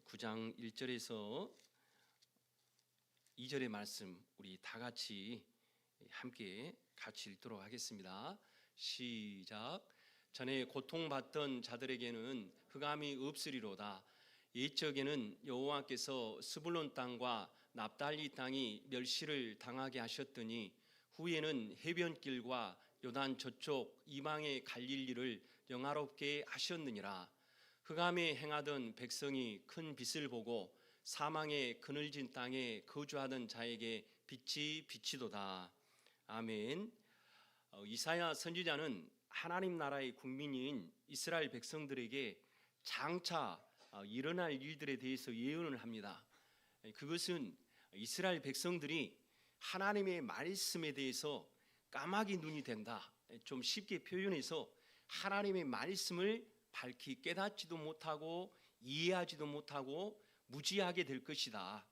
9장 1절에서 2절의 말씀 우리 다 같이 함께 같이 읽도록 하겠습니다. 시작. 전에 고통받던 자들에게는 흑암이 없으리로다. 옛적에는 여호와께서 스불론 땅과 납달리 땅이 멸시를 당하게 하셨더니 후에는 해변길과 요단 저쪽 이방에 갈릴 일을 영화롭게 하셨느니라. 흑암에 행하던 백성이 큰 빛을 보고 사망의 그늘진 땅에 거주하던 자에게 빛이 비치도다. 아멘. 이사야 선지자는 하나님 나라의 국민인 이스라엘 백성들에게 장차 일어날 일들에 대해서 예언을 합니다. 그것은 이스라엘 백성들이 하나님의 말씀에 대해서 까마귀 눈이 된다. 좀 쉽게 표현해서 하나님의 말씀을 밝히 깨닫지도 못하고 이해하지도 못하고 무지하게 될 것이다.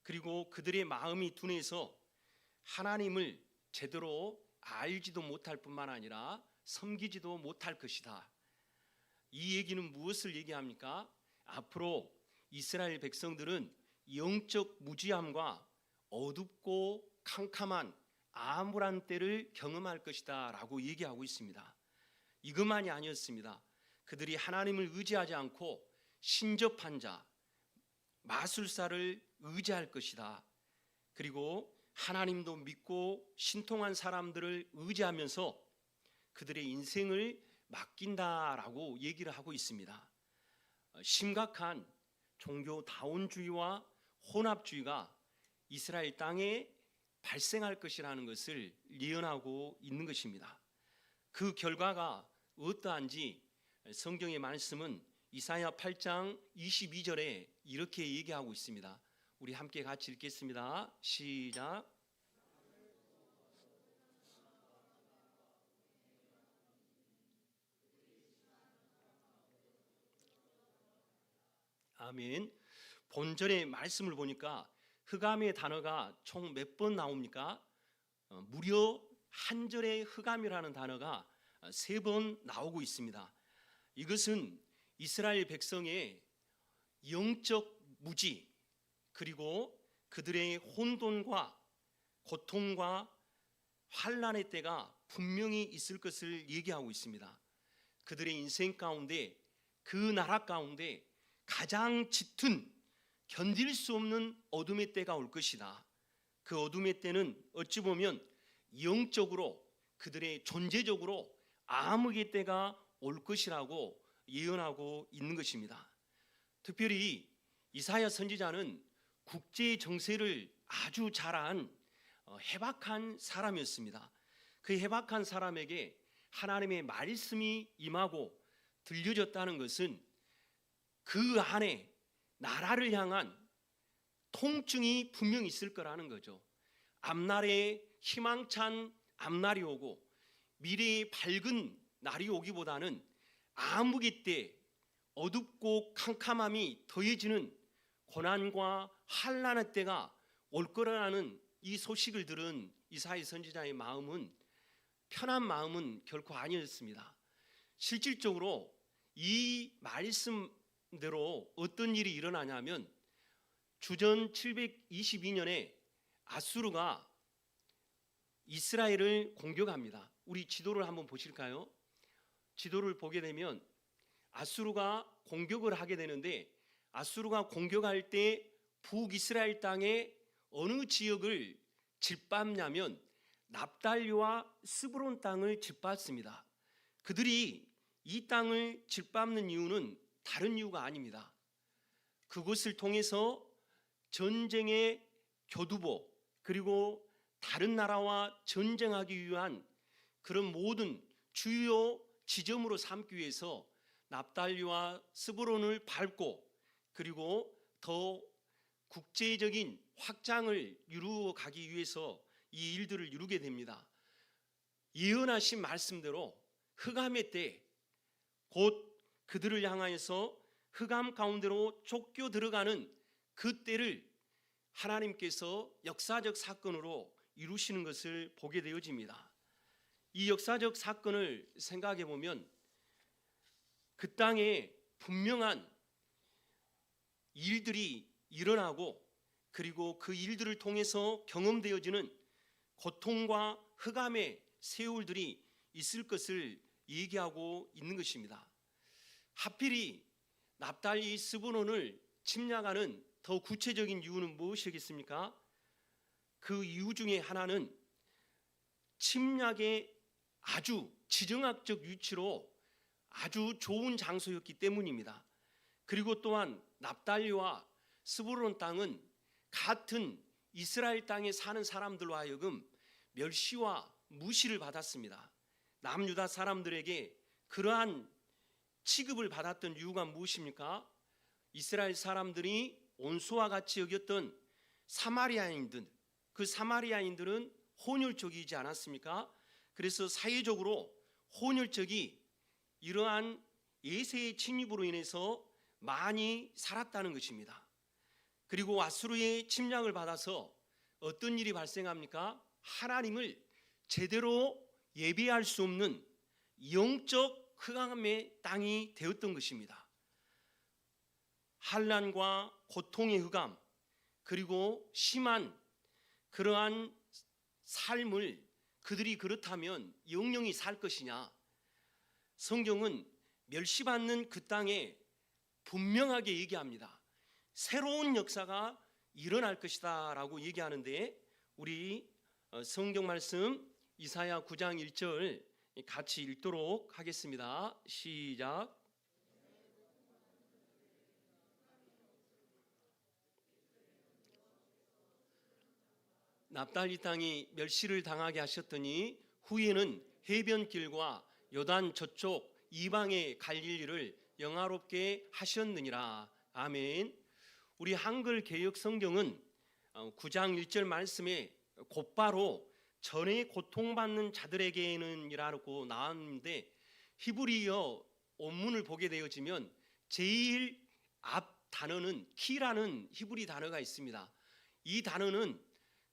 그리고 그들의 마음이 둔해서 하나님을 제대로 알지도 못할 뿐만 아니라 섬기지도 못할 것이다. 이 얘기는 무엇을 얘기합니까? 앞으로 이스라엘 백성들은 영적 무지함과 어둡고 캄캄한 암울한 때를 경험할 것이다 라고 얘기하고 있습니다. 이것만이 아니었습니다. 그들이 하나님을 의지하지 않고 신접한 자, 마술사를 의지할 것이다. 그리고 하나님도 믿고 신통한 사람들을 의지하면서 그들의 인생을 맡긴다라고 얘기를 하고 있습니다. 심각한 종교 다원주의와 혼합주의가 이스라엘 땅에 발생할 것이라는 것을 예언하고 있는 것입니다. 그 결과가 어떠한지 성경의 말씀은 이사야 8장 22절에 이렇게 얘기하고 있습니다. 우리 함께 같이 읽겠습니다. 시작. 아멘. 본절의 말씀을 보니까 흑암의 단어가 총 몇 번 나옵니까? 무려 한 절의 흑암이라는 단어가 3번 나오고 있습니다. 이것은 이스라엘 백성의 영적 무지 그리고 그들의 혼돈과 고통과 환난의 때가 분명히 있을 것을 얘기하고 있습니다. 그들의 인생 가운데 그 나라 가운데 가장 짙은 견딜 수 없는 어둠의 때가 올 것이다. 그 어둠의 때는 어찌 보면 영적으로 그들의 존재적으로 암흑의 때가 올 것이라고 예언하고 있는 것입니다. 특별히 이사야 선지자는 국제 정세를 아주 잘 안 해박한 사람이었습니다. 그 해박한 사람에게 하나님의 말씀이 임하고 들려졌다는 것은 그 안에 나라를 향한 통증이 분명히 있을 거라는 거죠. 앞날에 희망찬 앞날이 오고 미래의 밝은 날이 오기보다는 암흑의 때 어둡고 캄캄함이 더해지는 고난과 환난의 때가 올 거라는 이 소식을 들은 이사야 선지자의 마음은 편한 마음은 결코 아니었습니다. 실질적으로 이 말씀대로 어떤 일이 일어나냐면 주전 722년에 아수르가 이스라엘을 공격합니다. 우리 지도를 한번 보실까요? 지도를 보게 되면 아수르가 공격을 하게 되는데 아수르가 공격할 때 북이스라엘 땅의 어느 지역을 짓밟냐면 납달리와 스브론 땅을 짓밟습니다. 그들이 이 땅을 짓밟는 이유는 다른 이유가 아닙니다. 그것을 통해서 전쟁의 교두보 그리고 다른 나라와 전쟁하기 위한 그런 모든 주요 지점으로 삼기 위해서 납달리와 스브론을 밟고 그리고 더 국제적인 확장을 이루어 가기 위해서 이 일들을 이루게 됩니다. 예언하신 말씀대로 흑암의 때 곧 그들을 향하여서 흑암 가운데로 쫓겨 들어가는 그 때를 하나님께서 역사적 사건으로 이루시는 것을 보게 되어집니다. 이 역사적 사건을 생각해 보면 그 땅에 분명한 일들이 일어나고 그리고 그 일들을 통해서 경험되어지는 고통과 흑암의 세월들이 있을 것을 얘기하고 있는 것입니다. 하필이 납달리 스브론을 침략하는 더 구체적인 이유는 무엇이겠습니까? 그 이유 중에 하나는 침략의 아주 지정학적 위치로 아주 좋은 장소였기 때문입니다. 그리고 또한 납달리와 스브론 땅은 같은 이스라엘 땅에 사는 사람들로 하여금 멸시와 무시를 받았습니다. 남유다 사람들에게 그러한 취급을 받았던 이유가 무엇입니까? 이스라엘 사람들이 원수와 같이 여겼던 사마리아인들, 그 사마리아인들은 혼혈족이지 않았습니까? 그래서 사회적으로 혼혈족이 이러한 예세의 침입으로 인해서 많이 살았다는 것입니다. 그리고 아수르의 침략을 받아서 어떤 일이 발생합니까? 하나님을 제대로 예배할 수 없는 영적 흑암의 땅이 되었던 것입니다. 환난과 고통의 흑암, 그리고 심한 그러한 삶을 그들이 그렇다면 영영이 살 것이냐? 성경은 멸시받는 그 땅에 분명하게 얘기합니다. 새로운 역사가 일어날 것이다 라고 얘기하는데, 우리 성경 말씀 이사야 9장 1절 같이 읽도록 하겠습니다. 시작. 납달리 땅이 멸시를 당하게 하셨더니 후에는 해변길과 요단 저쪽 이방에 갈릴 일을 영화롭게 하셨느니라. 아멘. 우리 한글 개역 성경은 9장 1절 말씀에 곧바로 전에 고통받는 자들에게는 이라고 나왔는데, 히브리어 원문을 보게 되어지면 제일 앞 단어는 키라는 히브리 단어가 있습니다. 이 단어는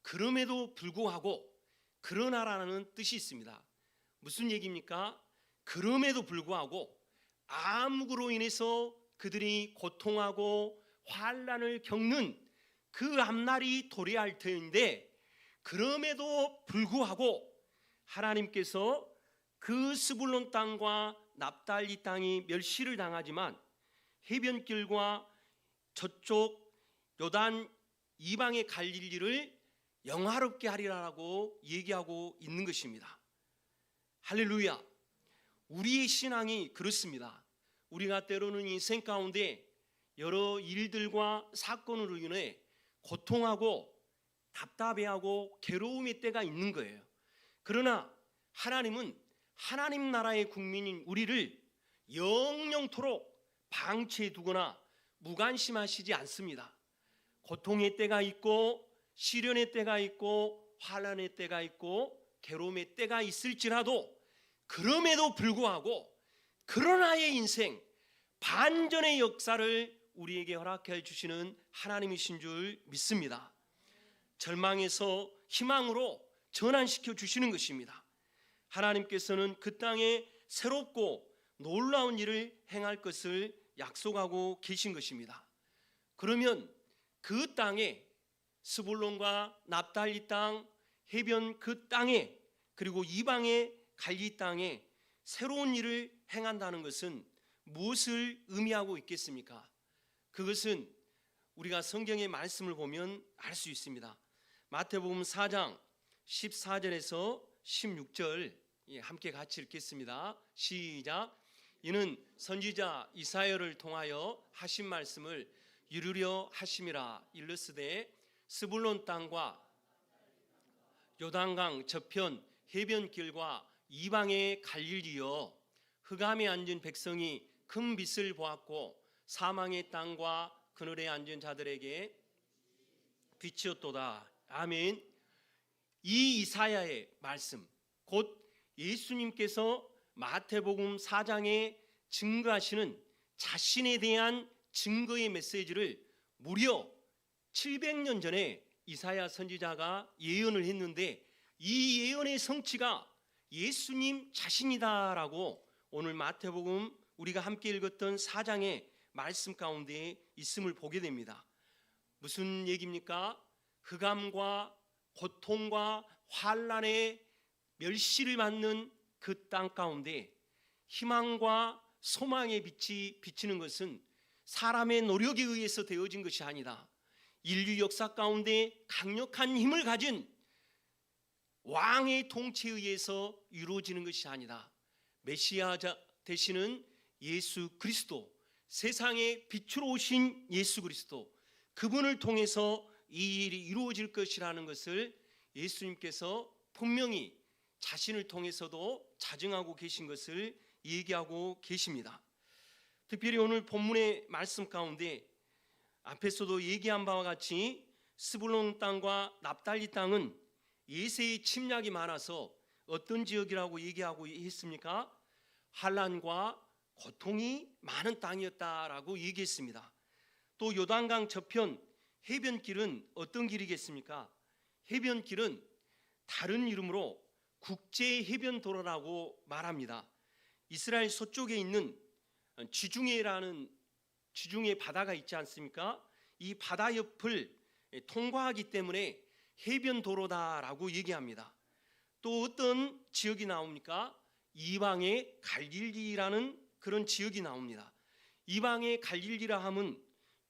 그럼에도 불구하고, 그러나라는 뜻이 있습니다. 무슨 얘기입니까? 그럼에도 불구하고 암흑으로 인해서 그들이 고통하고 환난을 겪는 그 앞날이 도래할 터인데, 그럼에도 불구하고 하나님께서 그 스불론 땅과 납달리 땅이 멸시를 당하지만 해변길과 저쪽 요단 이방에 갈릴 일을 영화롭게 하리라고 얘기하고 있는 것입니다. 할렐루야. 우리의 신앙이 그렇습니다. 우리가 때로는 인생 가운데 여러 일들과 사건으로 인해 고통하고 답답해하고 괴로움의 때가 있는 거예요. 그러나 하나님은 하나님 나라의 국민인 우리를 영영토록 방치해 두거나 무관심하시지 않습니다. 고통의 때가 있고 시련의 때가 있고 환난의 때가 있고 괴로움의 때가 있을지라도, 그럼에도 불구하고 그러나의 인생, 반전의 역사를 우리에게 허락해 주시는 하나님이신 줄 믿습니다. 절망에서 희망으로 전환시켜 주시는 것입니다. 하나님께서는 그 땅에 새롭고 놀라운 일을 행할 것을 약속하고 계신 것입니다. 그러면 그 땅에, 스불론과 납달리 땅, 해변 그 땅에, 그리고 이방의 갈리 땅에 새로운 일을 행한다는 것은 무엇을 의미하고 있겠습니까? 그것은 우리가 성경의 말씀을 보면 알 수 있습니다. 마태복음 4장 14절에서 16절 함께 같이 읽겠습니다. 시작. 이는 선지자 이사야를 통하여 하신 말씀을 이루려 하심이라. 일러스되 스불론 땅과 요단강 저편 해변길과 이방에 갈릴리여, 흑암에 앉은 백성이 큰 빛을 보았고 사망의 땅과 그늘에 앉은 자들에게 빛이었도다. 아멘. 이 이사야의 말씀, 곧 예수님께서 마태복음 4장에 증거하시는 자신에 대한 증거의 메시지를 무려 700년 전에 이사야 선지자가 예언을 했는데, 이 예언의 성취가 예수님 자신이다라고 오늘 마태복음 우리가 함께 읽었던 4장의 말씀 가운데 있음을 보게 됩니다. 무슨 얘기입니까? 흑암과 고통과 환난의 멸시를 받는 그 땅 가운데 희망과 소망의 빛이 비치는 것은 사람의 노력에 의해서 되어진 것이 아니다. 인류 역사 가운데 강력한 힘을 가진 왕의 통치에 의해서 이루어지는 것이 아니다. 메시아 되시는 예수 그리스도, 세상의 빛으로 오신 예수 그리스도, 그분을 통해서 이 일이 이루어질 것이라는 것을 예수님께서 분명히 자신을 통해서도 자증하고 계신 것을 얘기하고 계십니다. 특별히 오늘 본문의 말씀 가운데 앞에서도 얘기한 바와 같이 스불론 땅과 납달리 땅은 예세의 침략이 많아서 어떤 지역이라고 얘기하고 했습니까? 환난과 고통이 많은 땅이었다라고 얘기했습니다. 또 요단강 저편 해변길은 어떤 길이겠습니까? 해변길은 다른 이름으로 국제해변도로라고 말합니다. 이스라엘 서쪽에 있는 지중해 바다가 있지 않습니까? 이 바다 옆을 통과하기 때문에 해변도로다라고 얘기합니다. 또 어떤 지역이 나옵니까? 이방의 갈릴리라는 그런 지역이 나옵니다. 이방의 갈릴리라 함은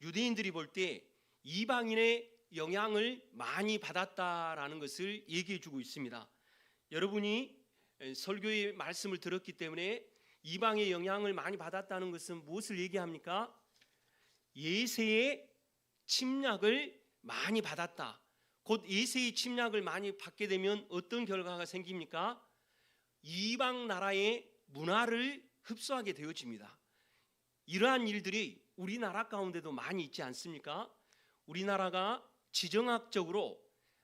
유대인들이 볼 때 이방인의 영향을 많이 받았다라는 것을 얘기해 주고 있습니다. 여러분이 설교의 말씀을 들었기 때문에 이방의 영향을 많이 받았다는 것은 무엇을 얘기합니까? 예세의 침략을 많이 받았다. 곧 예세의 침략을 많이 받게 되면 어떤 결과가 생깁니까? 이방 나라의 문화를 흡수하게 되어집니다. 이러한 일들이 우리나라 가운데도 많이 있지 않습니까? 우리나라가 지정학적으로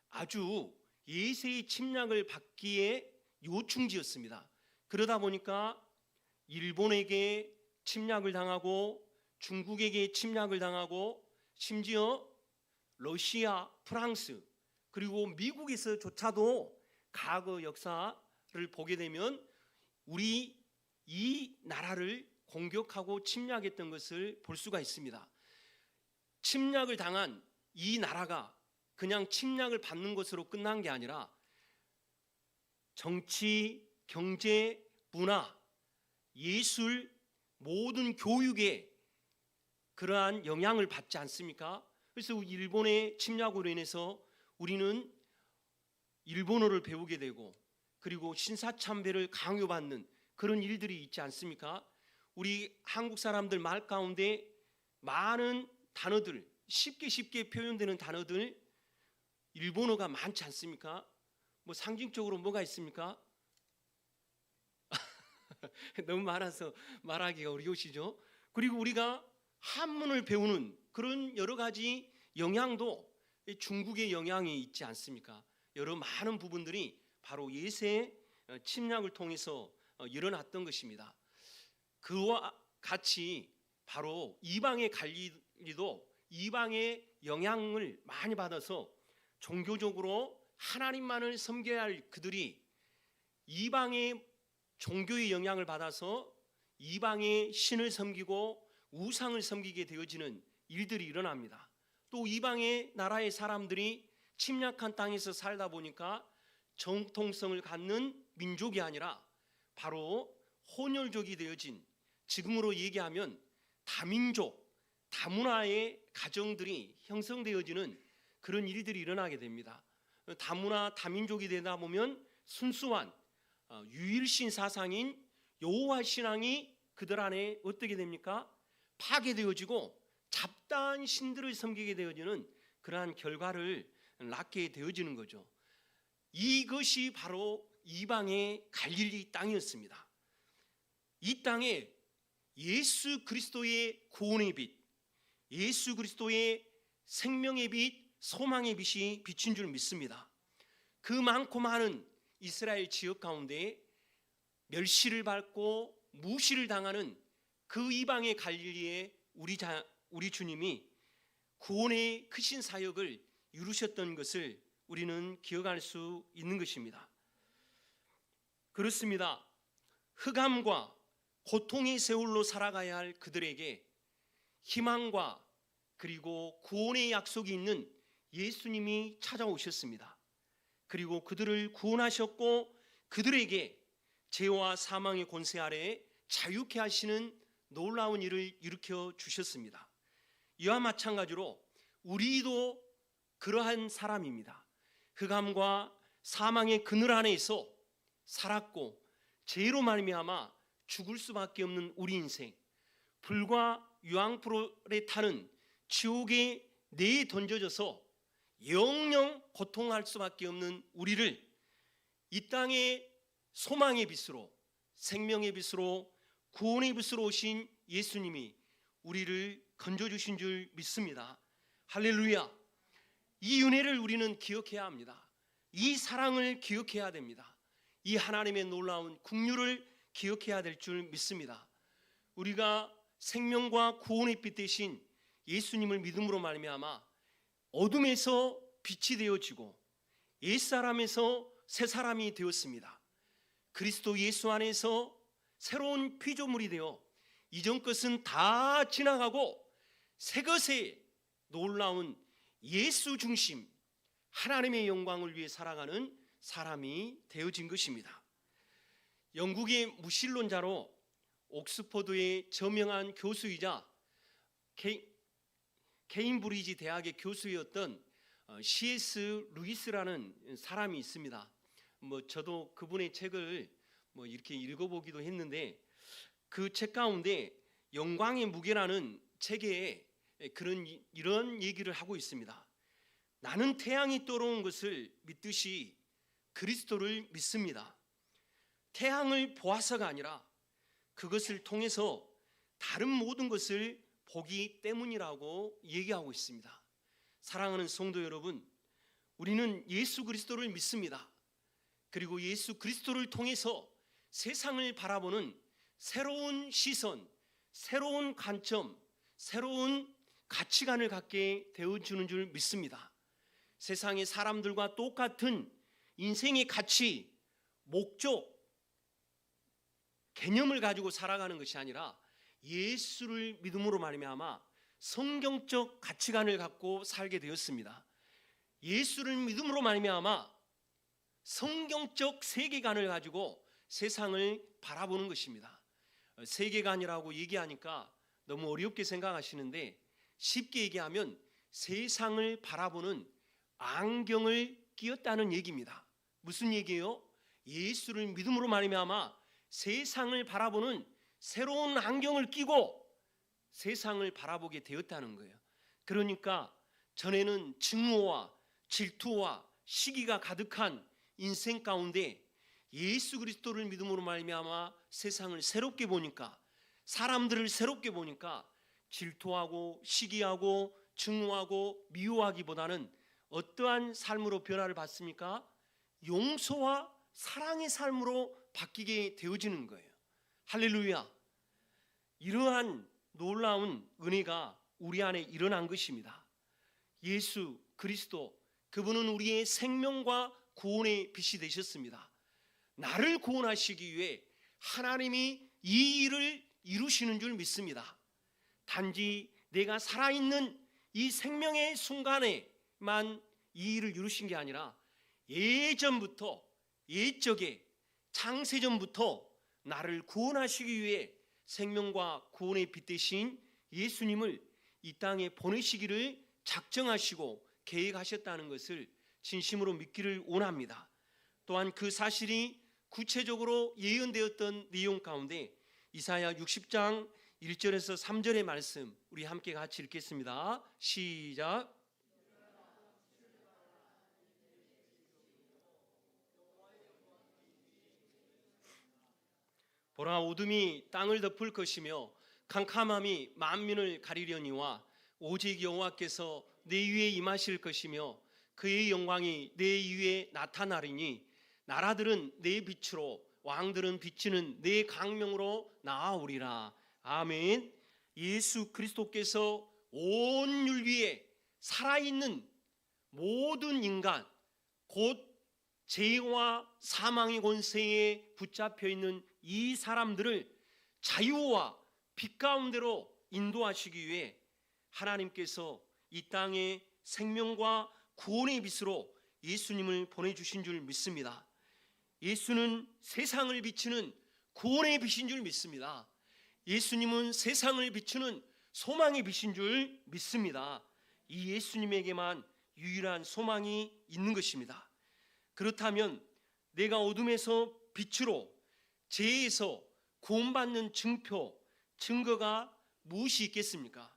아주 예세의 침략을 받기에 요충지였습니다. 그러다 보니까 일본에게 침략을 당하고 중국에게 침략을 당하고 심지어 러시아, 프랑스 그리고 미국에서조차도 과거 역사를 보게 되면 우리 이 나라를 공격하고 침략했던 것을 볼 수가 있습니다. 침략을 당한 이 나라가 그냥 침략을 받는 것으로 끝난 게 아니라 정치, 경제, 문화, 예술, 모든 교육에 그러한 영향을 받지 않습니까? 그래서 일본의 침략으로 인해서 우리는 일본어를 배우게 되고 그리고 신사참배를 강요받는 그런 일들이 있지 않습니까? 우리 한국 사람들 말 가운데 많은 단어들, 쉽게 표현되는 단어들 일본어가 많지 않습니까? 뭐 상징적으로 뭐가 있습니까? 너무 많아서 말하기가 어려우시죠? 그리고 우리가 한문을 배우는 그런 여러 가지 영향도 중국의 영향이 있지 않습니까? 여러 많은 부분들이 바로 예세의 침략을 통해서 일어났던 것입니다. 그와 같이 바로 이방의 갈릴리도 이방의 영향을 많이 받아서 종교적으로 하나님만을 섬겨야 할 그들이 이방의 종교의 영향을 받아서 이방의 신을 섬기고 우상을 섬기게 되어지는 일들이 일어납니다. 또 이방의 나라의 사람들이 침략한 땅에서 살다 보니까 정통성을 갖는 민족이 아니라 바로 혼혈족이 되어진, 지금으로 얘기하면 다민족, 다문화의 가정들이 형성되어지는 그런 일들이 일어나게 됩니다. 다문화, 다민족이 되다 보면 순수한 유일신 사상인 여호와 신앙이 그들 안에 어떻게 됩니까? 파괴되어지고 잡다한 신들을 섬기게 되어지는 그러한 결과를 낳게 되어지는 거죠. 이것이 바로 이방의 갈릴리 땅이었습니다. 이 땅에 예수 그리스도의 구원의 빛, 예수 그리스도의 생명의 빛, 소망의 빛이 비친 줄 믿습니다. 그 많고 많은 이스라엘 지역 가운데 멸시를 받고 무시를 당하는 그 이방의 갈릴리에 우리 주님이 구원의 크신 사역을 이루셨던 것을 우리는 기억할 수 있는 것입니다. 그렇습니다. 흑암과 고통의 세월로 살아가야 할 그들에게 희망과 그리고 구원의 약속이 있는 예수님이 찾아오셨습니다. 그리고 그들을 구원하셨고 그들에게 죄와 사망의 권세 아래 자유케 하시는 놀라운 일을 일으켜 주셨습니다. 이와 마찬가지로 우리도 그러한 사람입니다. 흑암과 사망의 그늘 안에서 살았고 죄로 말미암아 죽을 수밖에 없는 우리 인생, 불과 유황불에 타는 지옥에 내에 던져져서 영영 고통할 수밖에 없는 우리를 이 땅의 소망의 빛으로, 생명의 빛으로, 구원의 빛으로 오신 예수님이 우리를 건져주신 줄 믿습니다. 할렐루야. 이 은혜를 우리는 기억해야 합니다. 이 사랑을 기억해야 됩니다. 이 하나님의 놀라운 긍휼을 기억해야 될 줄 믿습니다. 우리가 생명과 구원의 빛 대신 예수님을 믿음으로 말미암아 어둠에서 빛이 되어지고 옛사람에서 새 사람이 되었습니다. 그리스도 예수 안에서 새로운 피조물이 되어 이전 것은 다 지나가고 새 것의 놀라운 예수 중심 하나님의 영광을 위해 살아가는 사람이 되어진 것입니다. 영국의 무신론자로 옥스퍼드의 저명한 교수이자 케임브리지 대학의 교수였던 C.S. 루이스라는 사람이 있습니다. 저도 그분의 책을 이렇게 읽어보기도 했는데 그 책 가운데 영광의 무게라는 책에 이런 얘기를 하고 있습니다. 나는 태양이 떠오르는 것을 믿듯이 그리스도를 믿습니다. 태양을 보아서가 아니라 그것을 통해서 다른 모든 것을 보기 때문이라고 얘기하고 있습니다. 사랑하는 성도 여러분, 우리는 예수 그리스도를 믿습니다. 그리고 예수 그리스도를 통해서 세상을 바라보는 새로운 시선, 새로운 관점, 새로운 가치관을 갖게 되어주는 줄 믿습니다. 세상의 사람들과 똑같은 인생의 가치, 목적, 개념을 가지고 살아가는 것이 아니라 예수를 믿음으로 말미암아 성경적 가치관을 갖고 살게 되었습니다. 예수를 믿음으로 말미암아 성경적 세계관을 가지고 세상을 바라보는 것입니다. 세계관이라고 얘기하니까 너무 어렵게 생각하시는데 쉽게 얘기하면 세상을 바라보는 안경을 끼었다는 얘기입니다. 무슨 얘기예요? 예수를 믿음으로 말미암아 세상을 바라보는 새로운 안경을 끼고 세상을 바라보게 되었다는 거예요. 그러니까 전에는 증오와 질투와 시기가 가득한 인생 가운데 예수 그리스도를 믿음으로 말미암아 세상을 새롭게 보니까, 사람들을 새롭게 보니까 질투하고 시기하고 증오하고 미워하기보다는 어떠한 삶으로 변화를 받습니까? 용서와 사랑의 삶으로 바뀌게 되어지는 거예요. 할렐루야. 이러한 놀라운 은혜가 우리 안에 일어난 것입니다. 예수 그리스도, 그분은 우리의 생명과 구원의 빛이 되셨습니다. 나를 구원하시기 위해 하나님이 이 일을 이루시는 줄 믿습니다. 단지 내가 살아있는 이 생명의 순간에만 이 일을 이루신 게 아니라 예전부터, 옛적에 창세전부터 나를 구원하시기 위해 생명과 구원의 빛 되신 예수님을 이 땅에 보내시기를 작정하시고 계획하셨다는 것을 진심으로 믿기를 원합니다. 또한 그 사실이 구체적으로 예언되었던 내용 가운데 이사야 60장 1절에서 3절의 말씀 우리 함께 같이 읽겠습니다. 시작. 보라, 어둠이 땅을 덮을 것이며 캄캄함이 만민을 가리려니와 오직 여호와께서 내 위에 임하실 것이며 그의 영광이 내 위에 나타나리니 나라들은 내 빛으로 왕들은 비치는 내 광명으로 나아오리라. 아멘. 예수 그리스도께서 온 율 위에 살아있는 모든 인간, 곧 죄와 사망의 권세에 붙잡혀 있는 이 사람들을 자유와 빛 가운데로 인도하시기 위해 하나님께서 이 땅에 생명과 구원의 빛으로 예수님을 보내주신 줄 믿습니다. 예수는 세상을 비추는 구원의 빛인 줄 믿습니다. 예수님은 세상을 비추는 소망의 빛인 줄 믿습니다. 이 예수님에게만 유일한 소망이 있는 것입니다. 그렇다면 내가 어둠에서 빛으로, 죄에서 구원받는 증거가 무엇이 있겠습니까?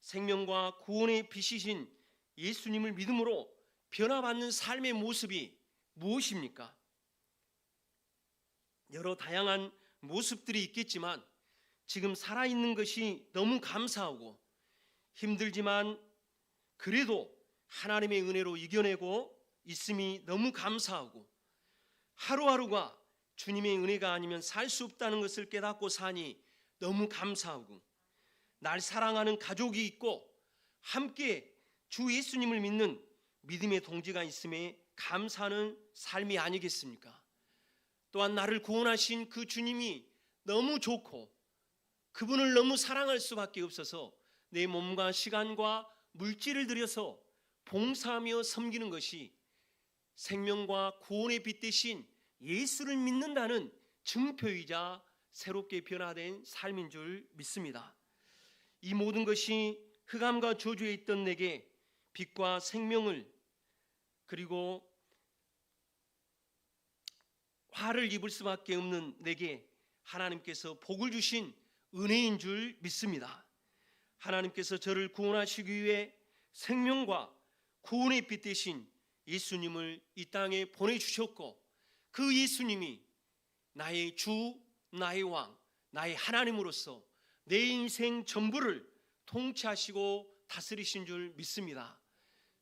생명과 구원의 빛이신 예수님을 믿음으로 변화받는 삶의 모습이 무엇입니까? 여러 다양한 모습들이 있겠지만 지금 살아있는 것이 너무 감사하고, 힘들지만 그래도 하나님의 은혜로 이겨내고 있음이 너무 감사하고, 하루하루가 주님의 은혜가 아니면 살 수 없다는 것을 깨닫고 사니 너무 감사하고, 날 사랑하는 가족이 있고 함께 주 예수님을 믿는 믿음의 동지가 있음에 감사하는 삶이 아니겠습니까? 또한 나를 구원하신 그 주님이 너무 좋고 그분을 너무 사랑할 수밖에 없어서 내 몸과 시간과 물질을 들여서 봉사하며 섬기는 것이 생명과 구원의 빛 대신 예수를 믿는다는 증표이자 새롭게 변화된 삶인 줄 믿습니다. 이 모든 것이 흑암과 저주에 있던 내게 빛과 생명을, 그리고 화를 입을 수밖에 없는 내게 하나님께서 복을 주신 은혜인 줄 믿습니다. 하나님께서 저를 구원하시기 위해 생명과 구원의 빛 대신 예수님을 이 땅에 보내주셨고, 그 예수님이 나의 주, 나의 왕, 나의 하나님으로서 내 인생 전부를 통치하시고 다스리신 줄 믿습니다.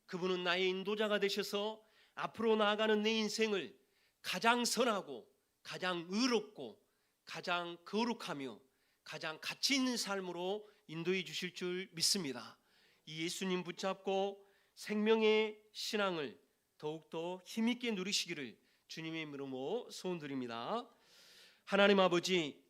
그분은 나의 인도자가 되셔서 앞으로 나아가는 내 인생을 가장 선하고 가장 의롭고 가장 거룩하며 가장 가치 있는 삶으로 인도해 주실 줄 믿습니다. 이 예수님 붙잡고 생명의 신앙을 더욱더 힘있게 누리시기를 주님의 이름으로 소원드립니다. 하나님 아버지,